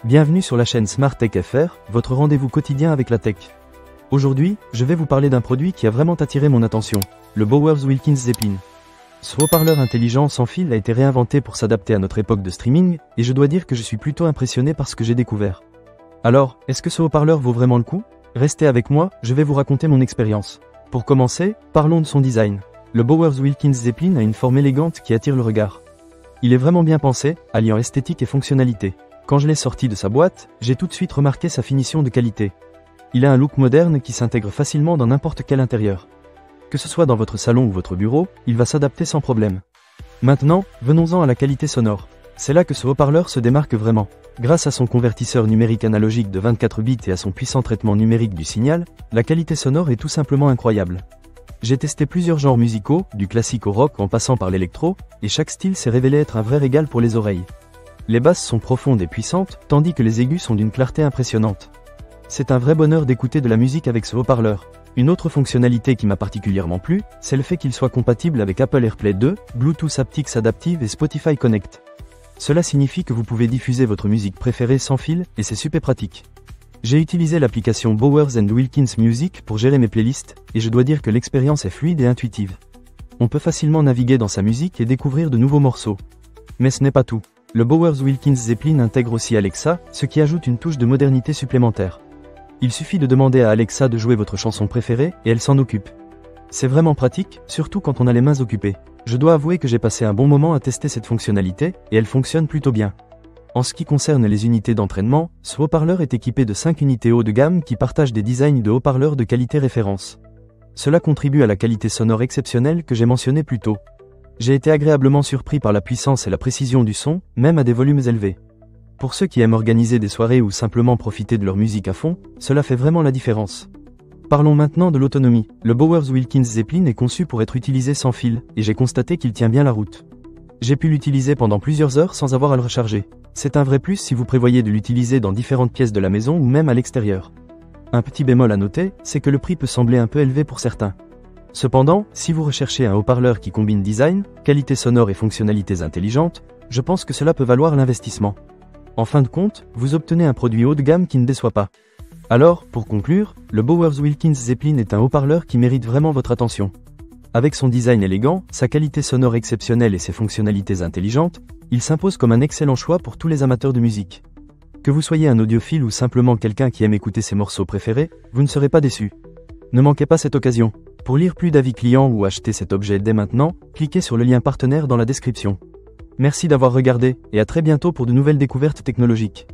Bienvenue sur la chaîne Smart Tech FR, votre rendez-vous quotidien avec la tech. Aujourd'hui, je vais vous parler d'un produit qui a vraiment attiré mon attention, le Bowers Wilkins Zeppelin. Ce haut-parleur intelligent sans fil a été réinventé pour s'adapter à notre époque de streaming, et je dois dire que je suis plutôt impressionné par ce que j'ai découvert. Alors, est-ce que ce haut-parleur vaut vraiment le coup? Restez avec moi, je vais vous raconter mon expérience. Pour commencer, parlons de son design. Le Bowers Wilkins Zeppelin a une forme élégante qui attire le regard. Il est vraiment bien pensé, alliant esthétique et fonctionnalité. Quand je l'ai sorti de sa boîte, j'ai tout de suite remarqué sa finition de qualité. Il a un look moderne qui s'intègre facilement dans n'importe quel intérieur. Que ce soit dans votre salon ou votre bureau, il va s'adapter sans problème. Maintenant, venons-en à la qualité sonore. C'est là que ce haut-parleur se démarque vraiment. Grâce à son convertisseur numérique analogique de 24 bits et à son puissant traitement numérique du signal, la qualité sonore est tout simplement incroyable. J'ai testé plusieurs genres musicaux, du classique au rock en passant par l'électro, et chaque style s'est révélé être un vrai régal pour les oreilles. Les basses sont profondes et puissantes, tandis que les aigus sont d'une clarté impressionnante. C'est un vrai bonheur d'écouter de la musique avec ce haut-parleur. Une autre fonctionnalité qui m'a particulièrement plu, c'est le fait qu'il soit compatible avec Apple AirPlay 2, Bluetooth Aptix Adaptive et Spotify Connect. Cela signifie que vous pouvez diffuser votre musique préférée sans fil, et c'est super pratique. J'ai utilisé l'application Bowers & Wilkins Music pour gérer mes playlists, et je dois dire que l'expérience est fluide et intuitive. On peut facilement naviguer dans sa musique et découvrir de nouveaux morceaux. Mais ce n'est pas tout. Le Bowers Wilkins Zeppelin intègre aussi Alexa, ce qui ajoute une touche de modernité supplémentaire. Il suffit de demander à Alexa de jouer votre chanson préférée et elle s'en occupe. C'est vraiment pratique, surtout quand on a les mains occupées. Je dois avouer que j'ai passé un bon moment à tester cette fonctionnalité, et elle fonctionne plutôt bien. En ce qui concerne les unités d'entraînement, ce haut-parleur est équipé de 5 unités haut de gamme qui partagent des designs de haut-parleurs de qualité référence. Cela contribue à la qualité sonore exceptionnelle que j'ai mentionnée plus tôt. J'ai été agréablement surpris par la puissance et la précision du son, même à des volumes élevés. Pour ceux qui aiment organiser des soirées ou simplement profiter de leur musique à fond, cela fait vraiment la différence. Parlons maintenant de l'autonomie. Le Bowers Wilkins Zeppelin est conçu pour être utilisé sans fil, et j'ai constaté qu'il tient bien la route. J'ai pu l'utiliser pendant plusieurs heures sans avoir à le recharger. C'est un vrai plus si vous prévoyez de l'utiliser dans différentes pièces de la maison ou même à l'extérieur. Un petit bémol à noter, c'est que le prix peut sembler un peu élevé pour certains. Cependant, si vous recherchez un haut-parleur qui combine design, qualité sonore et fonctionnalités intelligentes, je pense que cela peut valoir l'investissement. En fin de compte, vous obtenez un produit haut de gamme qui ne déçoit pas. Alors, pour conclure, le Bowers Wilkins Zeppelin est un haut-parleur qui mérite vraiment votre attention. Avec son design élégant, sa qualité sonore exceptionnelle et ses fonctionnalités intelligentes, il s'impose comme un excellent choix pour tous les amateurs de musique. Que vous soyez un audiophile ou simplement quelqu'un qui aime écouter ses morceaux préférés, vous ne serez pas déçu. Ne manquez pas cette occasion. Pour lire plus d'avis clients ou acheter cet objet dès maintenant, cliquez sur le lien partenaire dans la description. Merci d'avoir regardé, et à très bientôt pour de nouvelles découvertes technologiques.